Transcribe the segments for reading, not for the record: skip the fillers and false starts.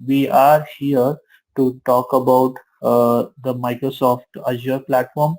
we are here to talk about the Microsoft Azure platform.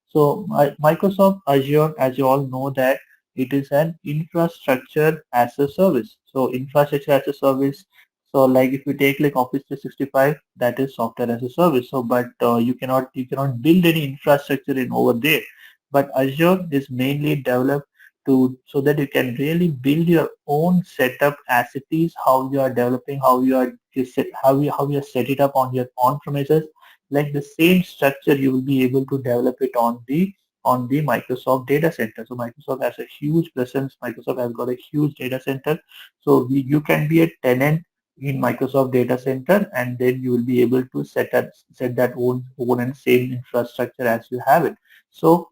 So Microsoft Azure, as you all know, that it is an infrastructure as a service. So infrastructure as a service. So like if you take like Office 365, that is software as a service. So but you cannot build any infrastructure in over there. But Azure is mainly developed to so that you can really build your own setup as it is, how you are developing, how you set it up on your on premises. Like the same structure, you will be able to develop it on the Microsoft data center. So Microsoft has a huge presence. Microsoft has got a huge data center. So you can be a tenant in Microsoft data center, and then you will be able to set that own and same infrastructure as you have it. So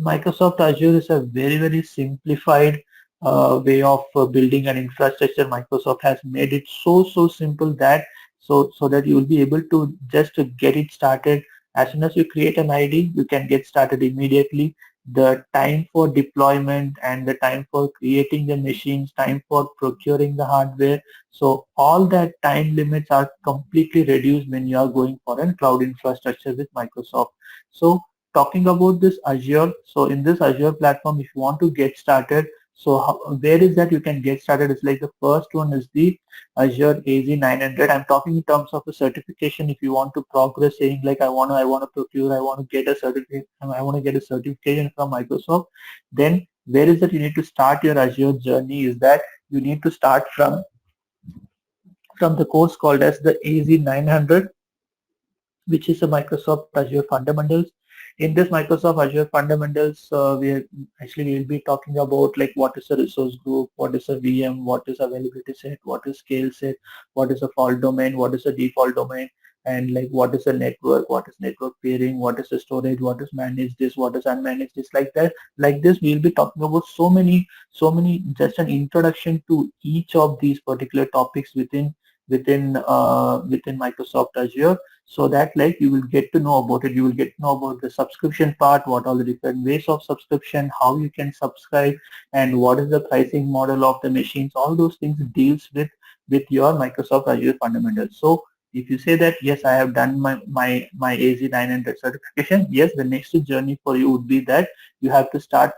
Microsoft Azure is a very simplified way of building an infrastructure. Microsoft has made it so simple that so that you will be able to just get it started. As soon as you create an ID, you can get started immediately. The time for deployment and the time for creating the machines, time for procuring the hardware. So all that time limits are completely reduced when you are going for a cloud infrastructure with Microsoft. So talking about this Azure, so in this Azure platform, if you want to get started, so where is that you can get started? It's like the first one is the Azure AZ900. I'm talking in terms of a certification. If you want to progress, saying like I want to procure, I want to get a certificate, I want to get a certification from Microsoft, then where is that you need to start your Azure journey? Is that you need to start from the course called as the AZ900, which is a Microsoft Azure Fundamentals. In this Microsoft Azure Fundamentals, we will be talking about like what is a resource group, what is a VM, what is availability set, what is scale set, what is a fault domain, what is a default domain, and like what is a network, what is network peering, what is the storage, what is managed this, what is unmanaged this, like that. Like this, we'll be talking about so many, just an introduction to each of these particular topics within Microsoft Azure, so that like you will get to know about it. You will get to know about the subscription part, what are the different ways of subscription, how you can subscribe, and what is the pricing model of the machines. All those things deals with your Microsoft Azure fundamentals. So if you say that yes, I have done my AZ900 certification, yes, the next journey for you would be that you have to start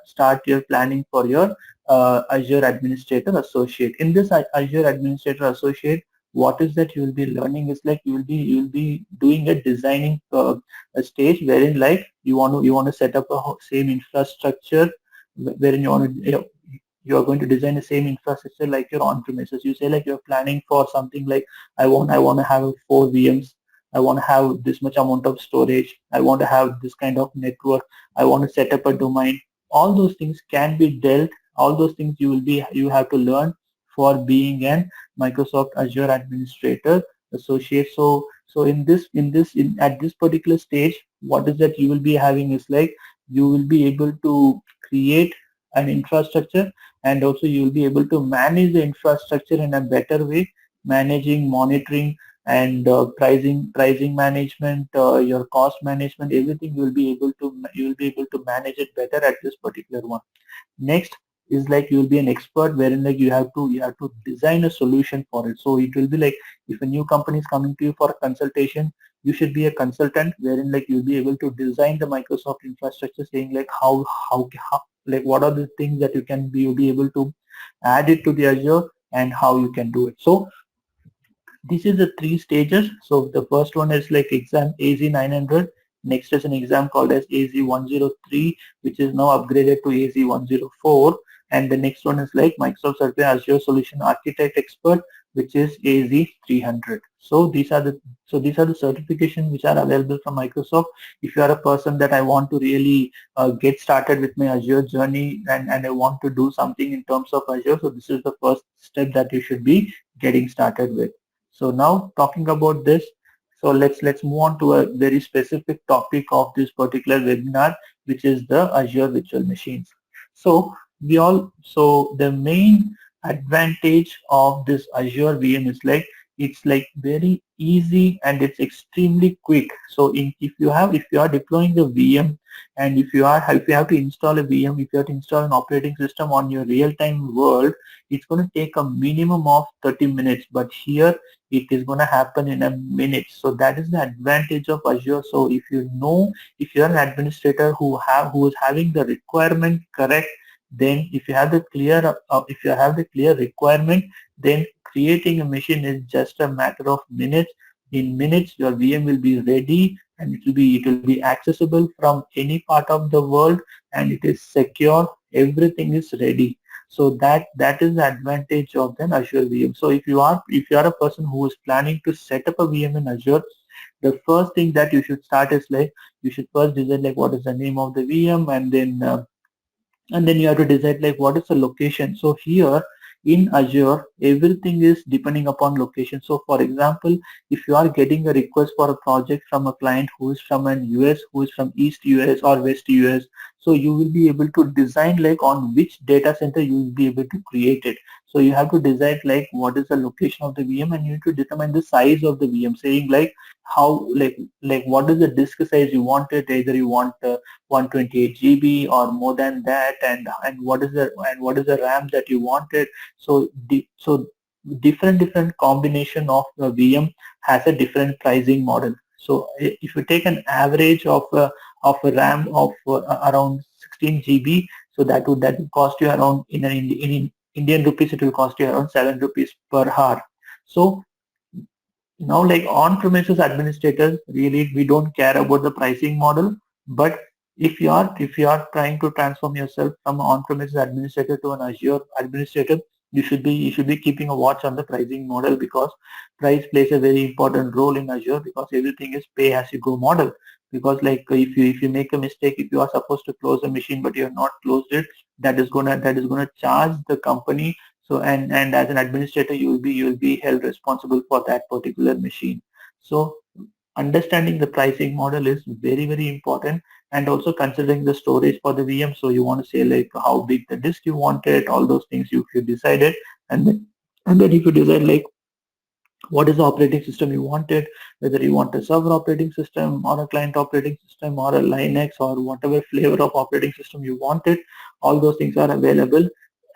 your planning for your Azure Administrator Associate. In this Azure Administrator Associate, what is that you will be learning is like you will be doing a designing a stage wherein like you want to set up a same infrastructure wherein you are going to design the same infrastructure like your on premises. You say like you're planning for something like I want to have 4 VMs. I want to have this much amount of storage. I want to have this kind of network. I want to set up a domain. All those things can be dealt. All those things you have to learn for being an Microsoft Azure Administrator Associate. So in at this particular stage, what is that you will be having is like you will be able to create an infrastructure, and also you will be able to manage the infrastructure in a better way, managing, monitoring, and pricing management, your cost management, everything you will be able to manage it better at this particular one. Next is like you will be an expert wherein like you have to design a solution for it. So it will be like if a new company is coming to you for a consultation, you should be a consultant wherein like you'll be able to design the Microsoft infrastructure, saying like how like what are the things that you'll be able to add it to the Azure and how you can do it. So this is the 3 stages. So the first one is like exam AZ900. Next is an exam called as AZ103, which is now upgraded to AZ104. And the next one is like Microsoft Certified Azure Solution Architect Expert, which is AZ300. So these are the certifications which are available from Microsoft. If you are a person that I want to really get started with my Azure journey, and I want to do something in terms of Azure, so this is the first step that you should be getting started with. So now talking about this, so let's move on to a very specific topic of this particular webinar, which is the Azure Virtual Machines. So the main advantage of this Azure VM is like It's like very easy and it's extremely quick. So if you are deploying a VM, and if you have to install a VM, if you have to install an operating system on your real-time world, it's going to take a minimum of 30 minutes. But here it is going to happen in a minute. So that is the advantage of Azure. So if you're an administrator who is having the requirement correct, then if you have the clear requirement, then creating a machine is just a matter of minutes. In minutes, your VM will be ready, and it will be accessible from any part of the world, and it is secure. Everything is ready. So that is the advantage of an Azure VM. So if you are a person who is planning to set up a VM in Azure, the first thing that you should start is like you should first decide like what is the name of the VM, and then you have to decide like what is the location. So here in Azure, everything is depending upon location. So for example, if you are getting a request for a project from a client who is from an US, who is from East US or West US, so you will be able to design like on which data center you will be able to create it. So you have to decide like what is the location of the VM, and you need to determine the size of the VM, saying like how like what is the disk size you want it. Either you want 128 GB or more than that, and what is the RAM that you wanted. So different combination of the VM has a different pricing model. So if you take an average of a RAM of around 16 GB, so that would cost you around in Indian rupees, it will cost you around 7 rupees per hour. So now, like on-premises administrators, really we don't care about the pricing model. But if you are trying to transform yourself from an on-premises administrator to an Azure administrator, you should be keeping a watch on the pricing model, because price plays a very important role in Azure, because everything is pay as you go model. Because like if you make a mistake, if you are supposed to close a machine but you have not closed it, that is gonna charge the company. So and as an administrator, you will be held responsible for that particular machine. So understanding the pricing model is very important, and also considering the storage for the VM. So you want to say like how big the disk you wanted, all those things you decided, and then if you decide like what is the operating system you wanted, whether you want a server operating system or a client operating system or a Linux or whatever flavor of operating system you wanted, all those things are available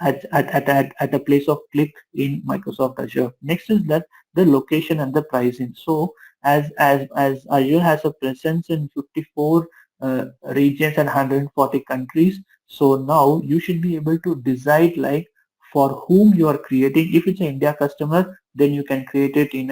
at a place of click in Microsoft Azure. Next is that the location and the pricing. So as Azure has a presence in 54 regions and 140 countries, so now you should be able to decide like for whom you are creating. If it's an India customer, then you can create it in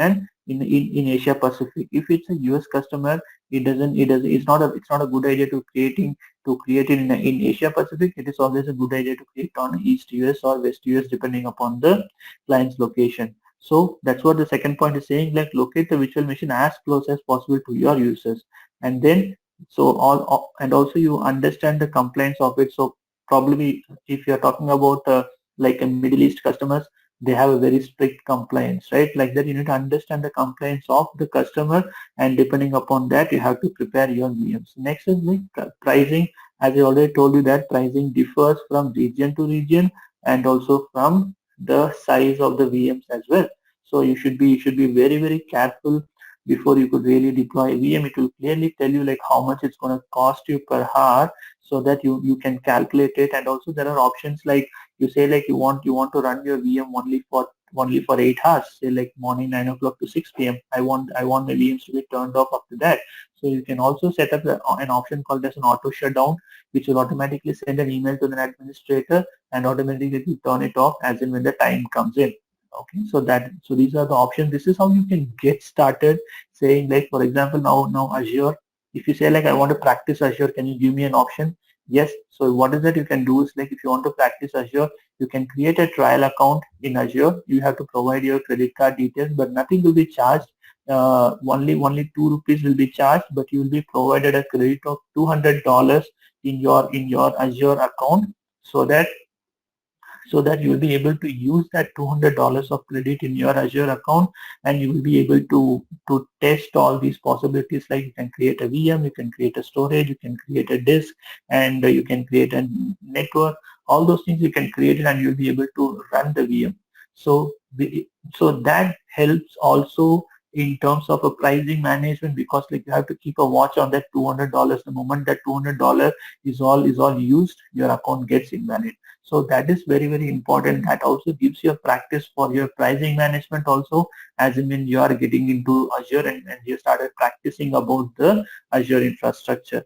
Asia Pacific. If it's a US customer, it's not a good idea to create it in Asia Pacific. It is always a good idea to create on East US or West US depending upon the client's location. So that's what the second point is saying, like locate the virtual machine as close as possible to your users. And then and also you understand the compliance of it. So probably if you're talking about like a Middle East customers, they have a very strict compliance, right? Like that, you need to understand the compliance of the customer, and depending upon that, you have to prepare your VMs. Next is like pricing. As I already told you, that pricing differs from region to region, and also from the size of the VMs as well. So you should be very careful before you could really deploy a VM. It will clearly tell you like how much it's going to cost you per hour, so that you can calculate it. And also there are options like you say like you want to run your VM only for 8 hours, say like morning 9 o'clock to 6 p.m. I want my VMs to be turned off after that. So you can also set up an option called as an auto shutdown, which will automatically send an email to the administrator and automatically turn it off as in when the time comes in. Okay, so these are the options. This is how you can get started, saying like for example now Azure. If you say like I want to practice Azure, can you give me an option? Yes. So what is that you can do is like if you want to practice Azure, you can create a trial account in Azure. You have to provide your credit card details, but nothing will be charged. Only 2 rupees will be charged, but you will be provided a credit of $200 in your Azure account, so that you will be able to use that $200 of credit in your Azure account, and you will be able to test all these possibilities. Like you can create a VM, you can create a storage, you can create a disk, and you can create a network. All those things you can create it, and you'll be able to run the VM. So So that helps also in terms of a pricing management, because like you have to keep a watch on that $200. The moment that $200 is all used, your account gets invalid. So that is very, very important. That also gives you a practice for your pricing management also, as in when you are getting into Azure and you started practicing about the Azure infrastructure.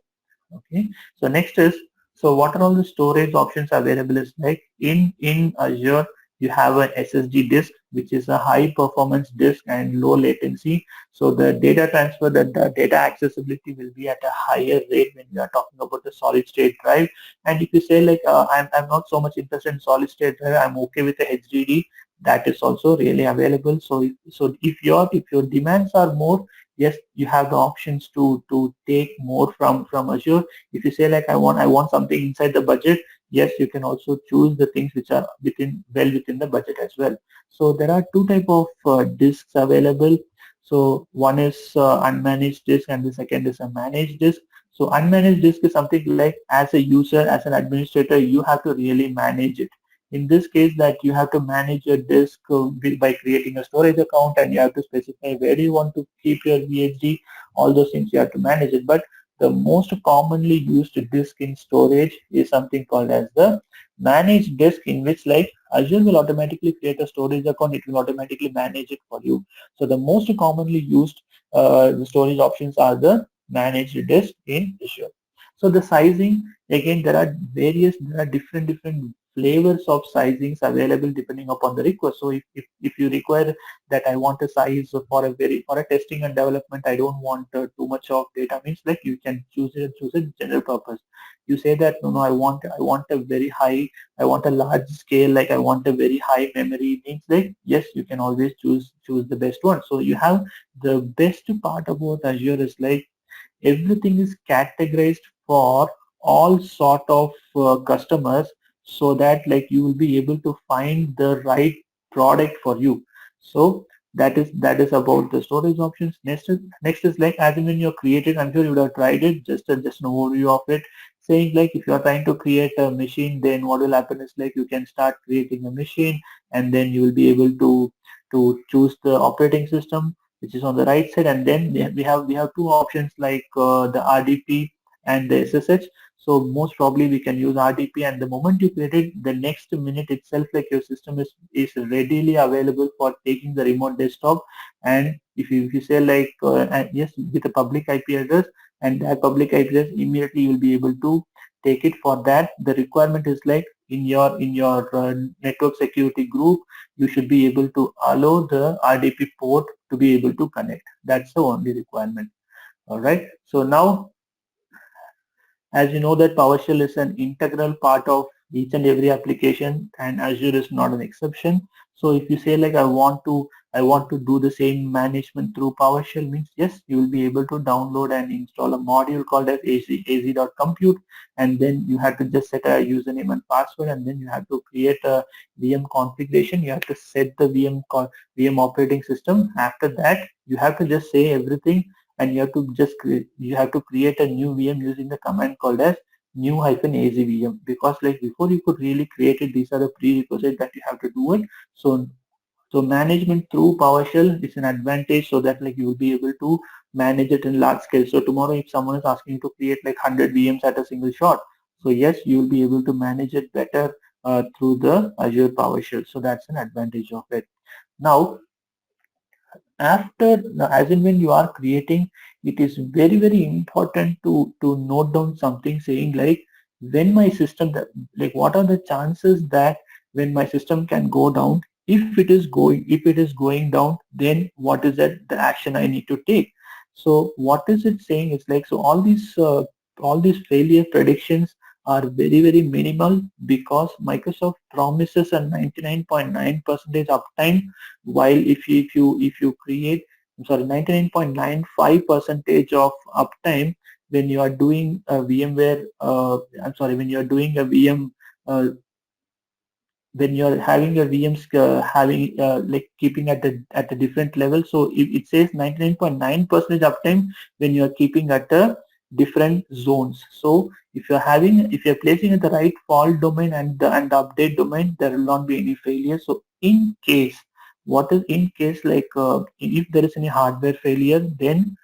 Okay. So next is, so what are all the storage options available is like in Azure, you have an SSD disk, which is a high performance disk and low latency. So the data transfer, the data accessibility will be at a higher rate when you are talking about the solid state drive. And if you say like I'm not so much interested in solid state drive, I'm okay with the HDD, that is also really available. So if your demands are more, yes, you have the options to take more from Azure. If you say like I want something inside the budget, yes, you can also choose the things which are within the budget as well. So there are two type of disks available. So one is unmanaged disk and the second is a managed disk. So unmanaged disk is something like, as a user, as an administrator, you have to really manage it. In this case, that you have to manage your disk by creating a storage account, and you have to specify where you want to keep your VHD. All those things you have to manage it. But the most commonly used disk in storage is something called as the managed disk, in which like Azure will automatically create a storage account. It will automatically manage it for you. So the most commonly used storage options are the managed disk in Azure. So the sizing, again, there are different flavors of sizings available depending upon the request. So if you require that I want a size for a testing and development, I don't want too much of data, means like you can choose a general purpose. You say that no, I want a very high, I want a large scale, like I want a very high memory, means like yes, you can always choose the best one. So you have the best part about Azure is like everything is categorized for all sort of customers, so that like you will be able to find the right product for you. So that is about the storage options. Next is like, as in when you're created, I'm sure you would have tried it, just an overview of it, saying like if you're trying to create a machine, then what will happen is like you can start creating a machine, and then you will be able to choose the operating system, which is on the right side, and then we have two options like the RDP and the SSH. So most probably we can use RDP, and the moment you create it, the next minute itself, like your system is readily available for taking the remote desktop. And if you say like and yes, with a public IP address, and that public IP address, immediately you'll be able to take it. For that, the requirement is like in your network security group, you should be able to allow the RDP port to be able to connect. That's the only requirement. All right. So now, as you know that PowerShell is an integral part of each and every application, and Azure is not an exception. So if you say like I want to do the same management through PowerShell, means yes, you will be able to download and install a module called as az.compute, and then you have to just set a username and password, and then you have to create a VM configuration. You have to set the VM operating system. After that, you have to just say everything, and you have to create a new VM using the command called as new-azvm, because like before you could really create it, these are the prerequisites that you have to do it. So management through PowerShell is an advantage, so that like you will be able to manage it in large scale. So tomorrow if someone is asking you to create like 100 VMs at a single shot, so yes, you will be able to manage it better through the Azure PowerShell. So that's an advantage of it. Now, as in when you are creating, it is very, very important to note down something, saying like, when my system like what are the chances that when my system can go down, if it is going down, then what is that the action I need to take. So what is it saying? It's like, so all these failure predictions are very, very minimal, because Microsoft promises a 99.9% uptime, while if you create, I'm sorry, 99.95 percentage of uptime when you are doing a VMware, I'm sorry, when you are doing a VM, uh, when you're having your VMs having like keeping at the different level. So it says 99.9% uptime when you're keeping at the different zones. So if you're placing at the right fault domain and the update domain, there will not be any failure. So in case what is in case like if there is any hardware failure, then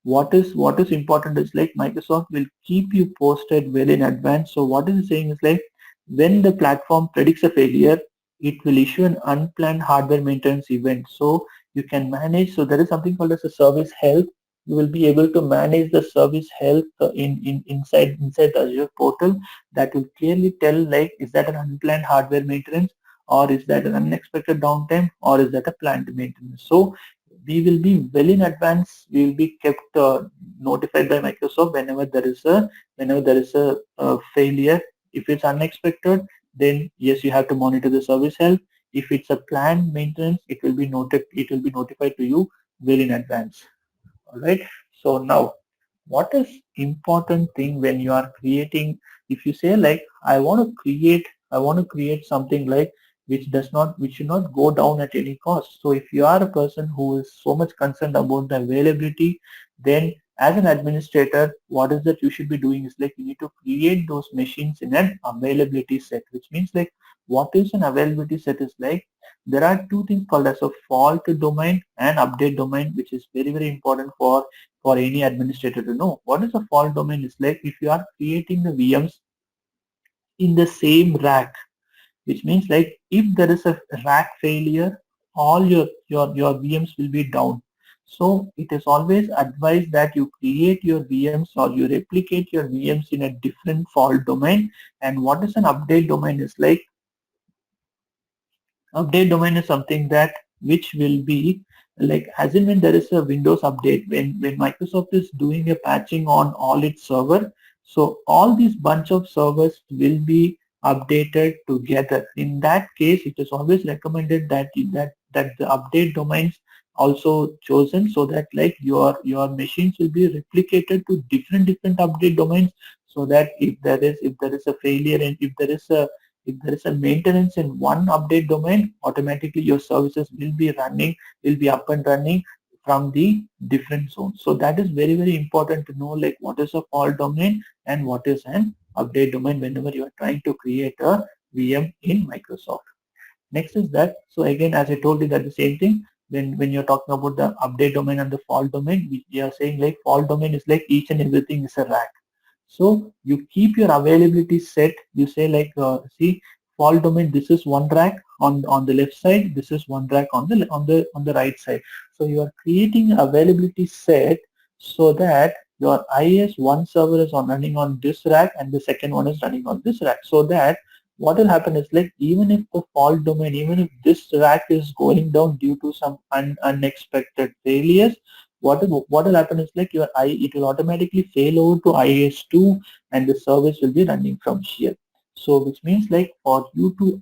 what is important is like Microsoft will keep you posted well in advance. So what is it saying is like when the platform predicts a failure, it will issue an unplanned hardware maintenance event. So you can manage. So there is something called as a service health. You will be able to manage the service health inside the Azure portal. That will clearly tell like is that an unplanned hardware maintenance, or is that an unexpected downtime, or is that a planned maintenance. So we will be well in advance. We will be kept notified by Microsoft whenever there is a failure. If it's unexpected, then yes, you have to monitor the service health. If it's a planned maintenance, it will be noted. It will be notified to you well in advance. All right. So now, what is important thing when you are creating? If you say like, I want to create something like which should not go down at any cost. So if you are a person who is so much concerned about the availability, then as an administrator, what is that you should be doing is like you need to create those machines in an availability set, which means like what is an availability set is like there are two things called as a fault domain and update domain, which is very important for any administrator to know. What is a fault domain is like if you are creating the VMs in the same rack, which means like if there is a rack failure, all your VMs will be down. So it is always advised that you create your VMs or you replicate your VMs in a different fault domain. And what is an update domain is like update domain is something that which will be like as in when there is a Windows update, when Microsoft is doing a patching on all its server, so all these bunch of servers will be updated together. In that case, it is always recommended that the update domains also chosen so that like your machines will be replicated to different update domains, so that if there is a failure and if there is a maintenance in one update domain, automatically your services will be up and running from the different zones. So that is very important to know like what is a fault domain and what is an update domain whenever you are trying to create a VM in Microsoft. Next is that, so again, as I told you that the same thing, when you're talking about the update domain and the fault domain, we are saying like fault domain is like each and everything is a rack. So you keep your availability set. You say like, see, fault domain. This is one rack on the left side. This is one rack on the right side. So you are creating availability set so that your IIS one server is running on this rack and the second one is running on this rack. So that what will happen is like even if the fault domain, even if this rack is going down due to some unexpected failures, what will happen is like it will automatically fail over to IIS2 and the service will be running from here. So which means like for you to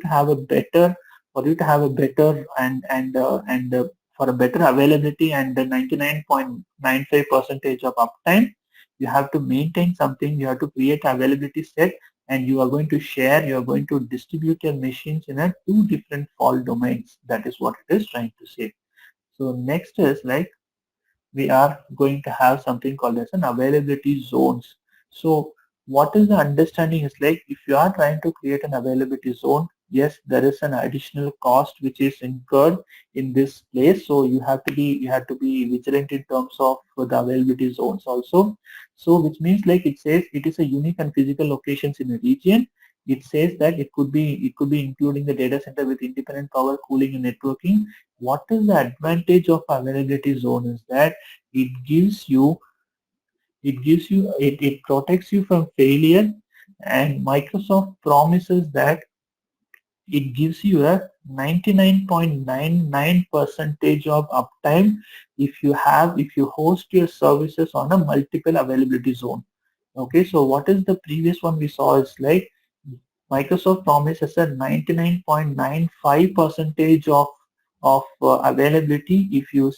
have a better and for a better availability and the 99.95 percentage of uptime, you have to maintain something. You have to create availability set, and you are going to distribute your machines in a two different fault domains. That is what it is trying to say. So next is like we are going to have something called as an availability zones. So what is the understanding is like if you are trying to create an availability zone, yes, there is an additional cost which is incurred in this place. So you have to be vigilant in terms of the availability zones also. So which means like it says it is a unique and physical locations in a region. It says that it could be including the data center with independent power, cooling, and networking. What is the advantage of availability zone is that it gives you it protects you from failure, and Microsoft promises that it gives you a 99.99 percentage of uptime if you host your services on a multiple availability zone. Okay, so what is the previous one we saw is like Microsoft promises a 99.95 percentage of availability if you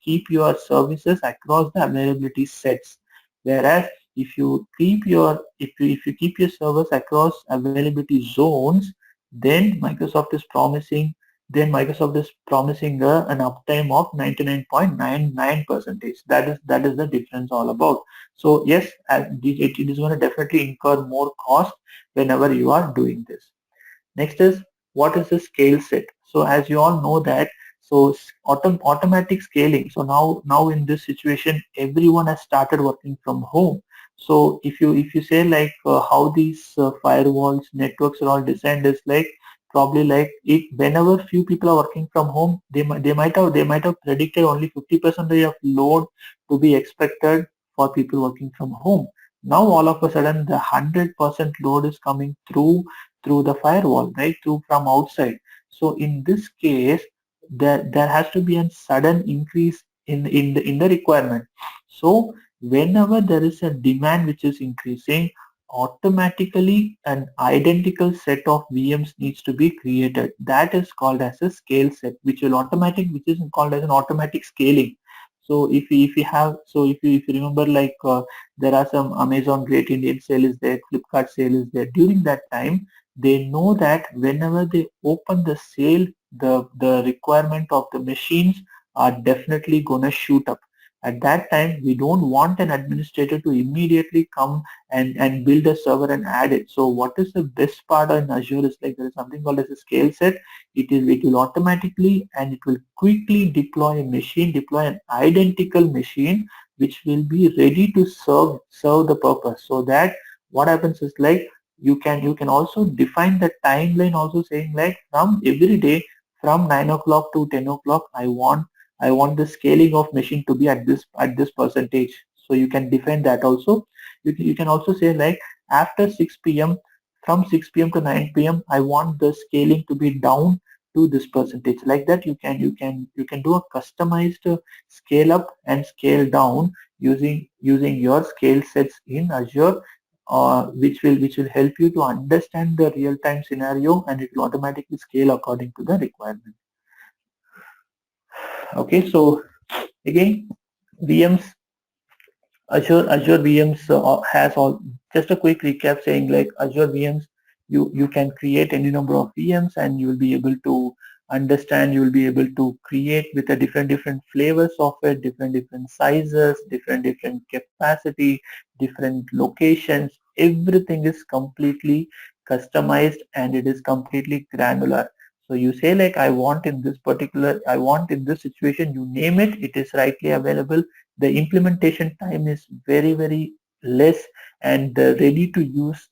keep your services across the availability sets. Whereas if you keep your servers across availability zones, then Microsoft is promising an uptime of 99.99 percentage. That is the difference all about. So yes, it is going to definitely incur more cost whenever you are doing this. Next is what is the scale set? So as you all know that, so automatic scaling. So now in this situation, everyone has started working from home. So if you say like how these firewalls networks are all designed is like probably like it whenever few people are working from home, they might have predicted only 50% of load to be expected for people working from home. Now all of a sudden the 100% load is coming through the firewall, right? Through from outside. So in this case, there has to be a sudden increase in the requirement. So whenever there is a demand which is increasing, automatically an identical set of VMs needs to be created. That is called as a scale set, which is called as an automatic scaling. So if you have, so if you remember like there are some Amazon Great Indian Sale is there, Flipkart sale is there. During that time, they know that whenever they open the sale, the requirement of the machines are definitely gonna shoot up. At that time, we don't want an administrator to immediately come and build a server and add it. So what is the best part in Azure is like there is something called as a scale set. It will automatically and it will quickly deploy an identical machine which will be ready to serve the purpose. So that what happens is like you can also define the timeline also saying like from every day from 9 o'clock to 10 o'clock I want the scaling of machine to be at this percentage. So you can define that also. You can also say like after 6 p.m. from 6 p.m. to 9 p.m. I want the scaling to be down to this percentage. Like that you can do a customized scale up and scale down using your scale sets in Azure, which will help you to understand the real time scenario and it will automatically scale according to the requirement. Okay, so again, VMs, Azure VMs has all, just a quick recap saying like Azure VMs, you can create any number of VMs and you will be able to understand, you will be able to create with a different flavors of it, different sizes, different capacity, different locations. Everything is completely customized and it is completely granular. So you say like I want in this situation, you name it, it is rightly available. The implementation time is very less and the ready to use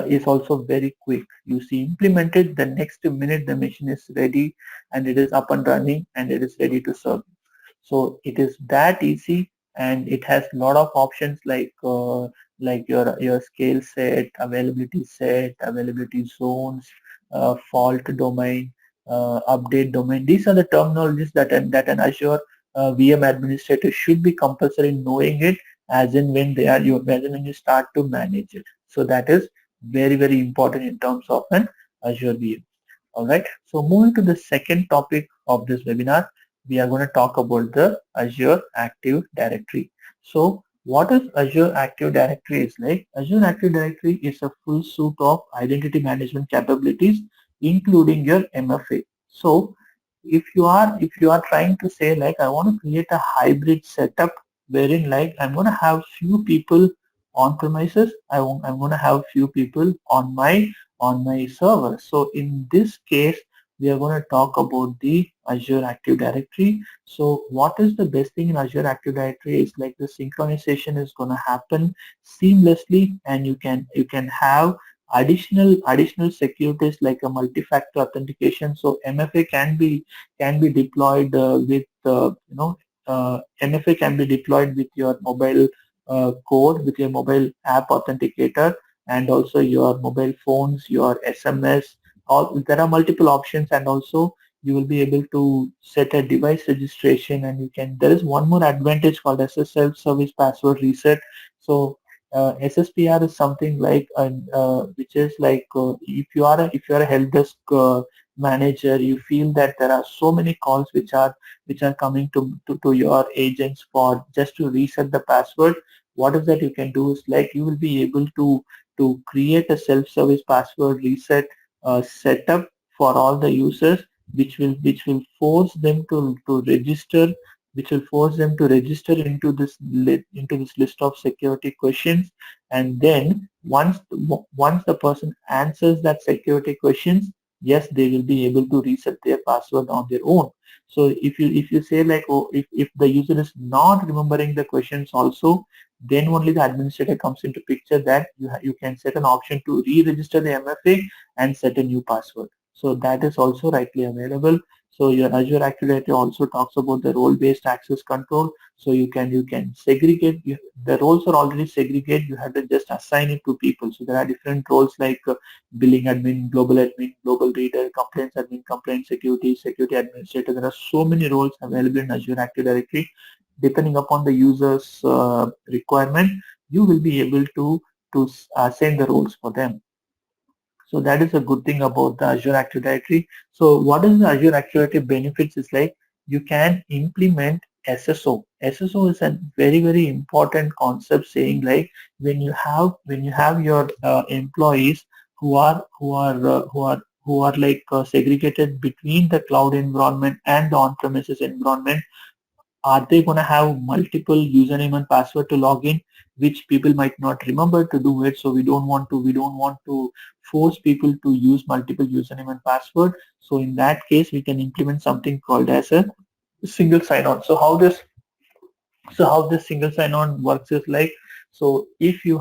is also very quick. You see implemented the next minute the machine is ready and it is up and running and it is ready to serve. So it is that easy and it has a lot of options like your scale set, availability zones, fault domain, update domain. These are the terminologies that an Azure VM administrator should be compulsory knowing it as in when you start to manage it. So that is very important in terms of an Azure VM. All right. So moving to the second topic of this webinar, we are going to talk about the Azure Active Directory. So what is Azure Active Directory is like? Azure Active Directory is a full suite of identity management capabilities, including your MFA. So if you are trying to say like I want to create a hybrid setup wherein like I'm going to have few people on premises, I'm going to have few people on my server. So in this case, we are going to talk about the Azure Active Directory. So what is the best thing in Azure Active Directory is like the synchronization is going to happen seamlessly and you can have additional securities like a multi-factor authentication. So MFA can be deployed MFA can be deployed with your mobile code, with your mobile app authenticator, and also your mobile phones, your SMS. All there are multiple options, and also you will be able to set a device registration, and you can. There is one more advantage called as a self-service password reset. So SSPR is something like which is like if you are a help desk manager, you feel that there are so many calls which are coming to your agents for just to reset the password. What is that you can do is like you will be able to create a self-service password reset setup for all the users, which will force them to register, which will force them to register into this list of security questions, and then once the person answers that security questions, yes, they will be able to reset their password on their own. So if you say like, oh, if the user is not remembering the questions also, then only the administrator comes into picture, that you can set an option to re-register the MFA and set a new password. So that is also rightly available. So your Azure Active Directory also talks about the role-based access control. So you can segregate. The roles are already segregated. You have to just assign it to people. So there are different roles like billing admin, global reader, complaints admin, complaint security, security administrator. There are so many roles available in Azure Active Directory. Depending upon the user's requirement, you will be able to assign the roles for them. So that is a good thing about the Azure Active Directory. So what is the Azure Active Directory benefits is like, you can implement SSO. SSO is a very important concept, saying like, when you have your employees who are like segregated between the cloud environment and the on-premises environment, are they going to have multiple username and password to log in, which people might not remember to do it? So we don't want to force people to use multiple username and password. So in that case, we can implement something called as a single sign-on. So how this single sign-on works is like, so if you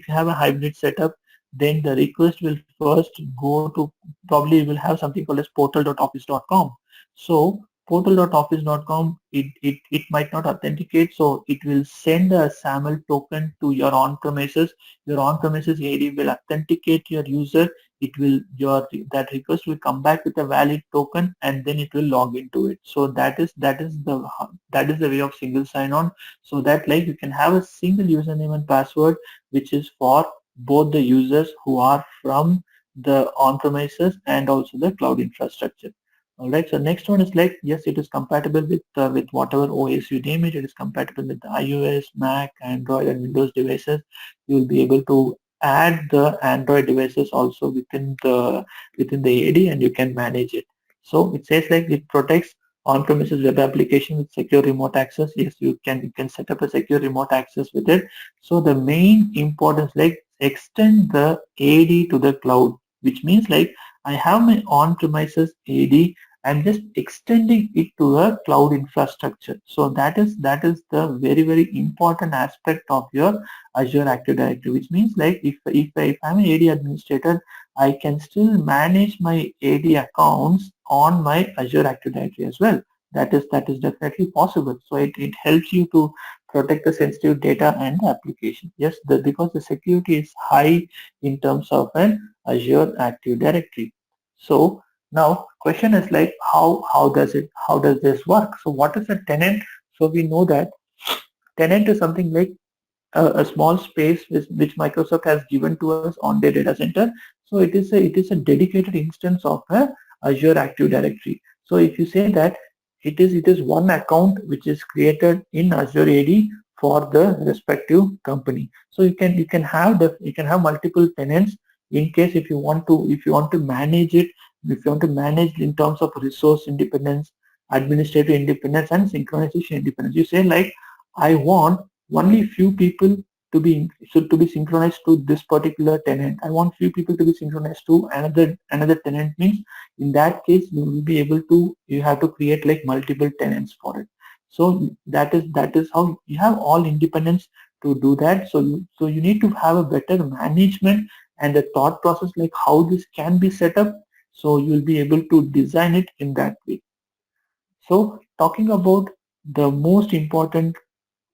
have a hybrid setup, then the request will first go to, probably you will have something called as portal.office.com. So portal.office.com, it might not authenticate, so it will send a SAML token to your on-premises. Your on-premises AD will authenticate your user. It will your that request will come back with a valid token, and then it will log into it. So that is the way of single sign-on, so that like you can have a single username and password which is for both the users who are from the on-premises and also the cloud infrastructure. All right. So next one is like, yes, it is compatible with whatever OS you name it. It is compatible with iOS, Mac, Android, and Windows devices. You will be able to add the Android devices also within the AD, and you can manage it. So it says like, it protects on-premises web application with secure remote access. Yes, you can set up a secure remote access with it. So the main importance, like, extend the AD to the cloud, which means like, I have my on-premises AD. I'm just extending it to a cloud infrastructure. So that is the very important aspect of your Azure Active Directory, which means like, if I'm an AD administrator, I can still manage my AD accounts on my Azure Active Directory as well. That is definitely possible. So it helps you to protect the sensitive data and the application. Yes, because the security is high in terms of an Azure Active Directory. So now question is like, how does this work? So what is a tenant? So we know that tenant is something like a small space which Microsoft has given to us on their data center. So it is a dedicated instance of a Azure Active Directory. So if you say that it is one account which is created in Azure AD for the respective company. So you can have multiple tenants in case if you want to manage it, if you want to manage in terms of resource independence, administrative independence, and synchronization independence. You say like, I want only few people to be synchronized to this particular tenant. I want few people to be synchronized to another tenant. Means in that case, you have to create like multiple tenants for it. So that is how you have all independence to do that. So you need to have a better management and the thought process, like how this can be set up. So you'll be able to design it in that way. So talking about the most important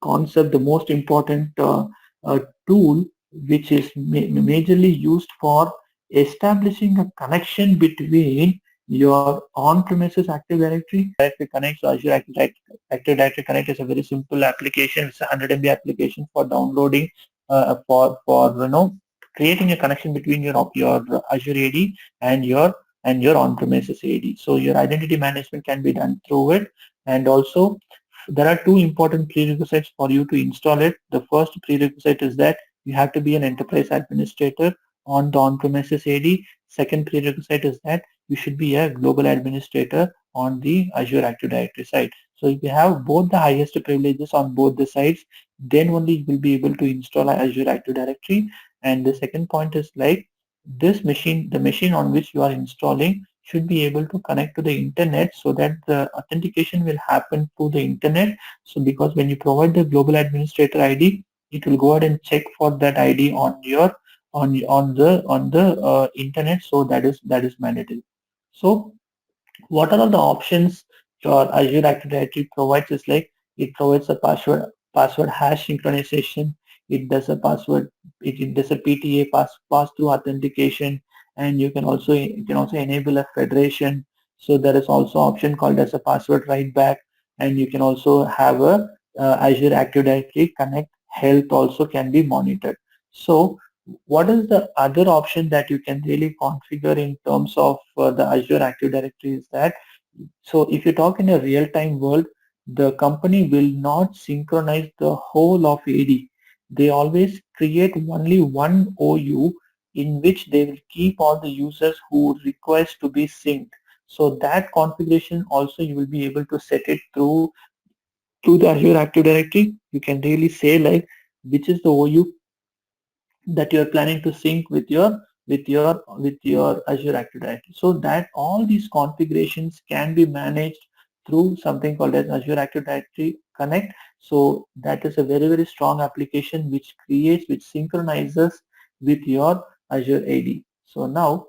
concept, the most important tool which is majorly used for establishing a connection between your on-premises Active Directory Connect. So Azure Active Directory Connect is a very simple application. It's a 100 MB application for downloading, for creating a connection between your Azure AD and your on-premises AD. So your identity management can be done through it, and also there are two important prerequisites for you to install it. The first prerequisite is that you have to be an enterprise administrator on the on-premises AD. Second prerequisite is that you should be a global administrator on the Azure Active Directory side. So if you have both the highest privileges on both the sides, then only you will be able to install Azure Active Directory. And the second point is like, this machine, the machine on which you are installing, should be able to connect to the internet so that the authentication will happen through the internet. So because when you provide the global administrator ID, it will go ahead and check for that ID on your on the internet. So that is mandatory. So what are all the options your Azure Active Directory provides is like it provides a password hash synchronization. It does a password. It does a PTA pass through authentication, and you can also enable a federation. So there is also option called as a password write back, and you can also have a Azure Active Directory Connect health also can be monitored. So what is the other option that you can really configure in terms of the Azure Active Directory is that, so if you talk in a real-time world, the company will not synchronize the whole of AD. They always create only one OU in which they will keep all the users who request to be synced. So that configuration also you will be able to set it through the Azure Active Directory. You can really say like which is the OU that you are planning to sync with your Azure Active Directory, so that all these configurations can be managed through something called as Azure Active Directory Connect. So that is a very strong application which synchronizes with your Azure AD. So now,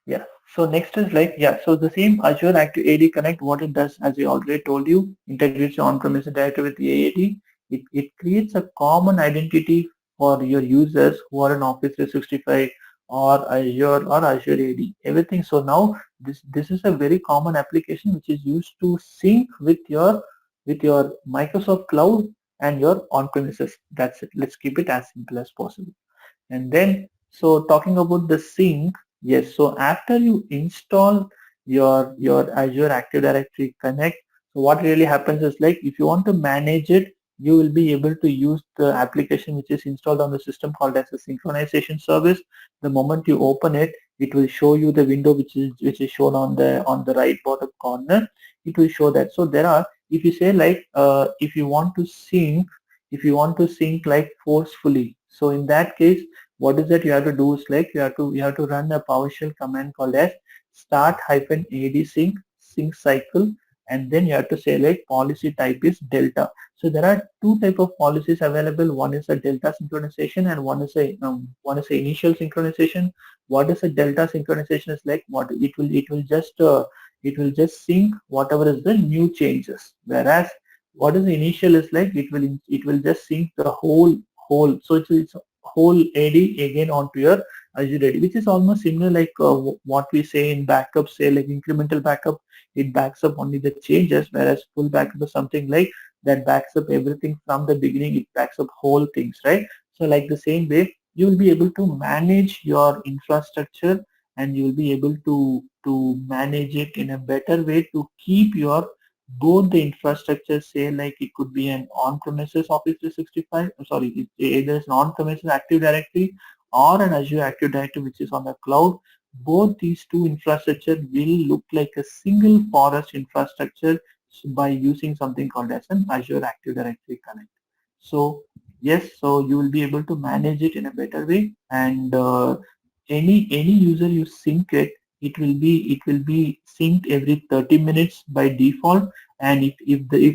yeah. So next is like, yeah, so the same Azure Active AD Connect, what it does, as I already told you, integrates your on-premise directory with the AAD. It creates a common identity for your users who are in Office 365 or Azure AD, everything. So now this is a very common application which is used to sync with your Microsoft Cloud and your on-premises. That's it. Let's keep it as simple as possible. And then, so talking about the sync, yes, so after you install your Azure Active Directory Connect, so what really happens is like if you want to manage it, you will be able to use the application which is installed on the system called as a synchronization service. The moment you open it, it will show you the window which is shown on the right bottom corner. It will show that. So there are, if you say like if you want to sync like forcefully, so in that case what is that you have to do is like you have to run a PowerShell command called as start hyphen AD sync cycle, and then you have to say like policy type is delta. So there are two type of policies available. One is a delta synchronization and one is a initial synchronization. What is a delta synchronization is like what it will just sync whatever is the new changes, whereas what is the initial is like it will just sync the whole, so it's whole AD again onto your Azure AD, which is almost similar like what we say in backup, say like incremental backup, it backs up only the changes, whereas full backup is something like that backs up everything from the beginning, it backs up whole things, right? So like the same way, you will be able to manage your infrastructure, and you will be able to manage it in a better way to keep your both the infrastructure, say like it could be an on-premises Office 365, sorry, either it's an on-premises Active Directory or an Azure Active Directory which is on the cloud. Both these two infrastructure will look like a single forest infrastructure by using something called as an Azure Active Directory Connect. So yes, so you will be able to manage it in a better way, and any user you sync it, it will be synced every 30 minutes by default. And if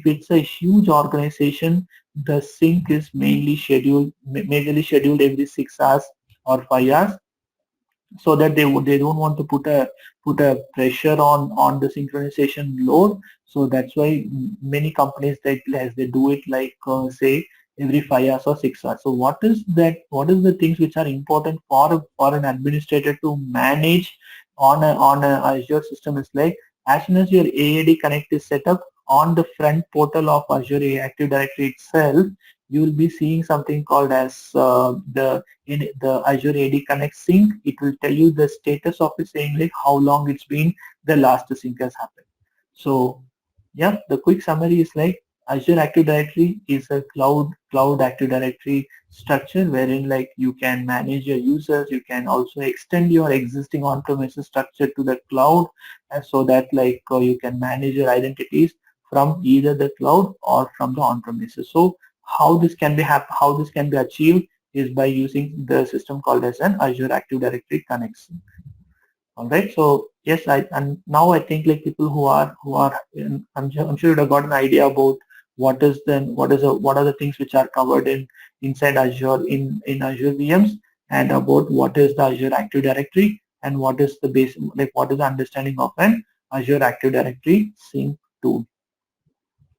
it's a huge organization, the sync is majorly scheduled every 6 hours or 5 hours, so that they don't want to put a pressure on the synchronization load. So that's why many companies that as they do it like say every 5 hours or 6 hours. So what is the things which are important for an administrator to manage on a Azure system is like, as soon as your AAD Connect is set up on the front portal of Azure Active Directory itself, you will be seeing something called as in the Azure AD Connect sync. It will tell you the status of it, saying like how long it's been the last sync has happened. So yeah, the quick summary is like Azure Active Directory is a cloud Active Directory structure wherein like you can manage your users, you can also extend your existing on-premises structure to the cloud, and so that like you can manage your identities from either the cloud or from the on-premises. So how this can be how this can be achieved is by using the system called as an Azure Active Directory connection. All right. So yes, and now I think like people who are I'm sure you have got an idea about what are the things which are covered in inside Azure in Azure VMs, and about what is the Azure Active Directory, and what is the base, like what is the understanding of an Azure Active Directory sync tool.